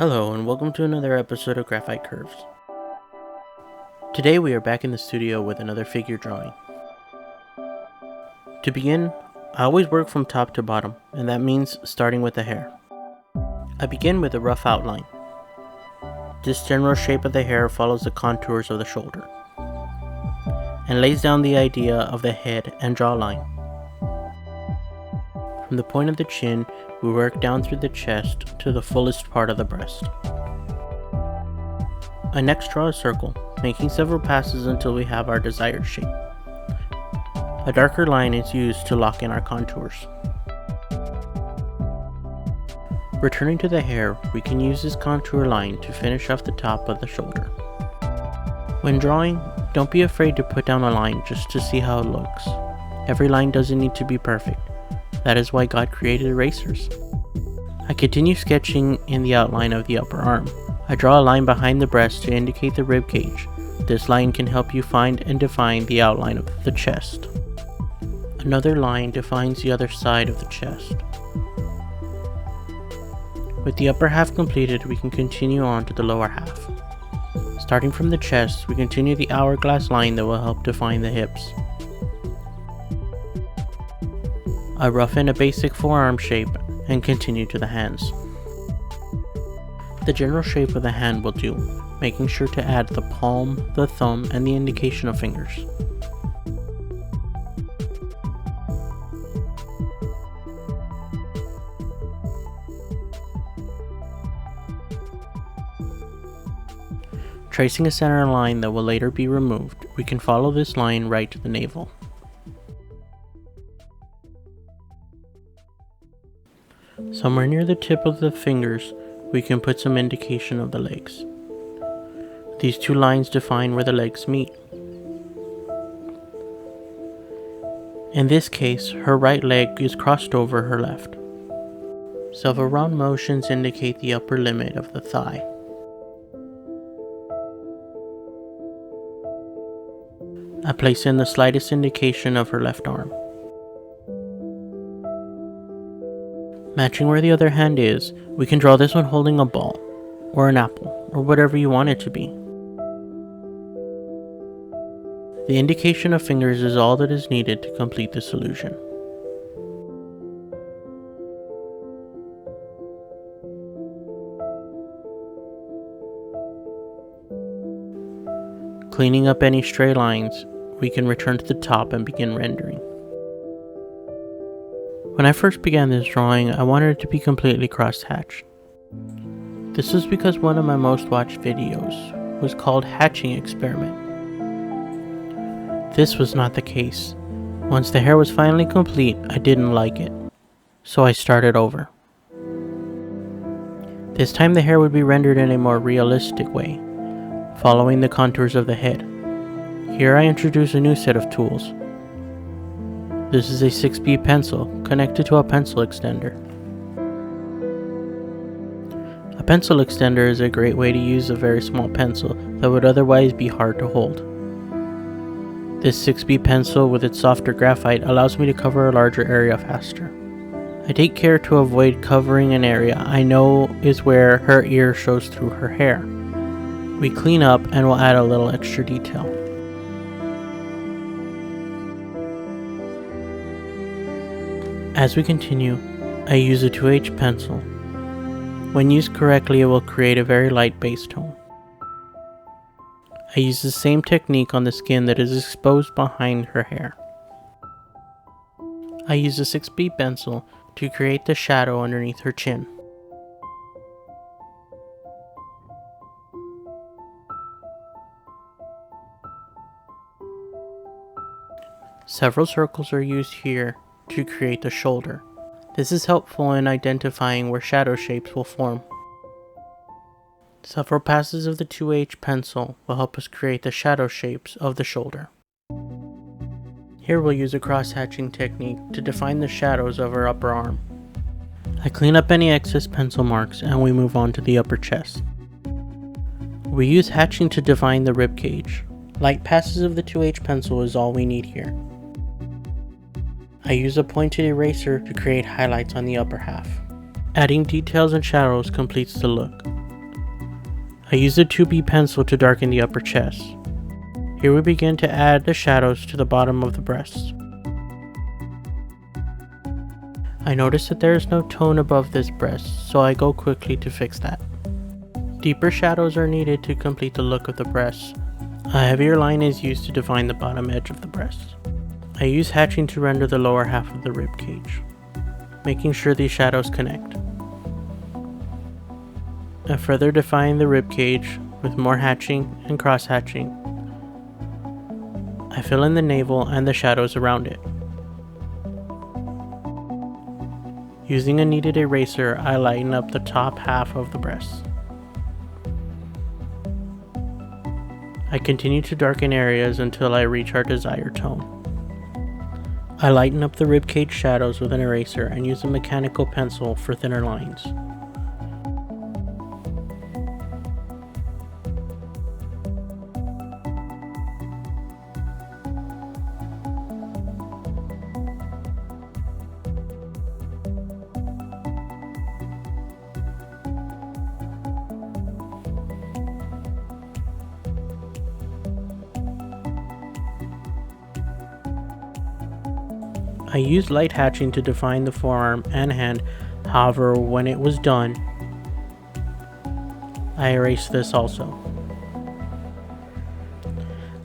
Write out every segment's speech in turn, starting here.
Hello and welcome to another episode of Graphite Curves. Today we are back in the studio with another figure drawing. To begin, I always work from top to bottom, and that means starting with the hair. I begin with a rough outline. This general shape of the hair follows the contours of the shoulder, and lays down the idea of the head and jawline. From the point of the chin, we work down through the chest to the fullest part of the breast. I next draw a circle, making several passes until we have our desired shape. A darker line is used to lock in our contours. Returning to the hair, we can use this contour line to finish off the top of the shoulder. When drawing, don't be afraid to put down a line just to see how it looks. Every line doesn't need to be perfect. That is why God created erasers. I continue sketching in the outline of the upper arm. I draw a line behind the breast to indicate the rib cage. This line can help you find and define the outline of the chest. Another line defines the other side of the chest. With the upper half completed, we can continue on to the lower half. Starting from the chest, we continue the hourglass line that will help define the hips. I rough in a basic forearm shape and continue to the hands. The general shape of the hand will do, making sure to add the palm, the thumb, and the indication of fingers. Tracing a center line that will later be removed, we can follow this line right to the navel. Somewhere near the tip of the fingers, we can put some indication of the legs. These two lines define where the legs meet. In this case, her right leg is crossed over her left. Several round motions indicate the upper limit of the thigh. I place in the slightest indication of her left arm. Matching where the other hand is, we can draw this one holding a ball, or an apple, or whatever you want it to be. The indication of fingers is all that is needed to complete this illusion. Cleaning up any stray lines, we can return to the top and begin rendering. When I first began this drawing, I wanted it to be completely cross-hatched. This was because one of my most watched videos was called Hatching Experiment. This was not the case. Once the hair was finally complete, I didn't like it, so I started over. This time the hair would be rendered in a more realistic way, following the contours of the head. Here I introduce a new set of tools. This is a 6B pencil connected to a pencil extender. A pencil extender is a great way to use a very small pencil that would otherwise be hard to hold. This 6B pencil with its softer graphite allows me to cover a larger area faster. I take care to avoid covering an area I know is where her ear shows through her hair. We clean up and will add a little extra detail. As we continue, I use a 2H pencil. When used correctly, it will create a very light base tone. I use the same technique on the skin that is exposed behind her hair. I use a 6B pencil to create the shadow underneath her chin. Several circles are used here to create the shoulder. This is helpful in identifying where shadow shapes will form. Several passes of the 2H pencil will help us create the shadow shapes of the shoulder. Here we'll use a cross-hatching technique to define the shadows of her upper arm. I clean up any excess pencil marks and we move on to the upper chest. We use hatching to define the rib cage. Light passes of the 2H pencil is all we need here. I use a pointed eraser to create highlights on the upper half. Adding details and shadows completes the look. I use a 2B pencil to darken the upper chest. Here we begin to add the shadows to the bottom of the breasts. I notice that there is no tone above this breast, so I go quickly to fix that. Deeper shadows are needed to complete the look of the breasts. A heavier line is used to define the bottom edge of the breast. I use hatching to render the lower half of the rib cage, making sure these shadows connect. I further define the rib cage with more hatching and cross hatching. I fill in the navel and the shadows around it. Using a kneaded eraser, I lighten up the top half of the breast. I continue to darken areas until I reach our desired tone. I lighten up the ribcage shadows with an eraser and use a mechanical pencil for thinner lines. I used light hatching to define the forearm and hand, however when it was done, I erased this also.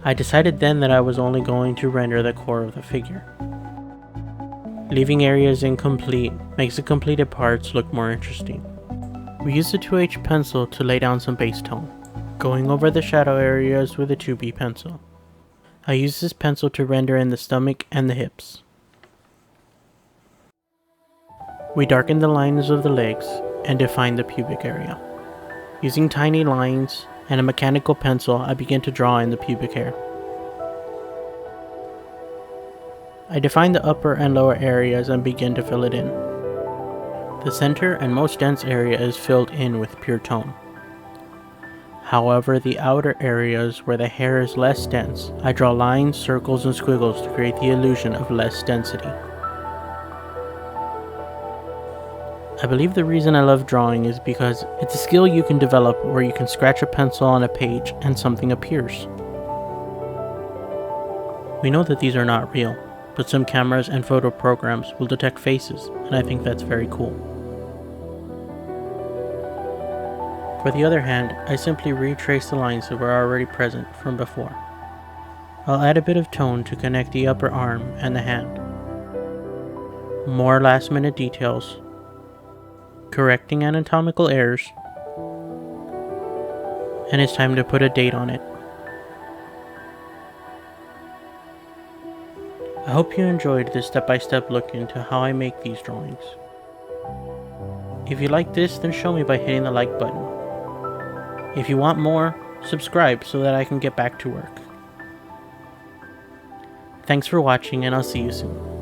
I decided then that I was only going to render the core of the figure. Leaving areas incomplete makes the completed parts look more interesting. We used a 2H pencil to lay down some base tone, going over the shadow areas with a 2B pencil. I used this pencil to render in the stomach and the hips. We darkened the lines of the legs and defined the pubic area. Using tiny lines and a mechanical pencil, I began to draw in the pubic hair. I defined the upper and lower areas and began to fill it in. The center and most dense area is filled in with pure tone. However, the outer areas where the hair is less dense, I draw lines, circles, and squiggles to create the illusion of less density. I believe the reason I love drawing is because it's a skill you can develop where you can scratch a pencil on a page and something appears. We know that these are not real, but some cameras and photo programs will detect faces, and I think that's very cool. For the other hand, I simply retrace the lines that were already present from before. I'll add a bit of tone to connect the upper arm and the hand. More last minute details, correcting anatomical errors, and it's time to put a date on it. I hope you enjoyed this step-by-step look into how I make these drawings. If you like this, then show me by hitting the like button. If you want more, subscribe so that I can get back to work. Thanks for watching, and I'll see you soon.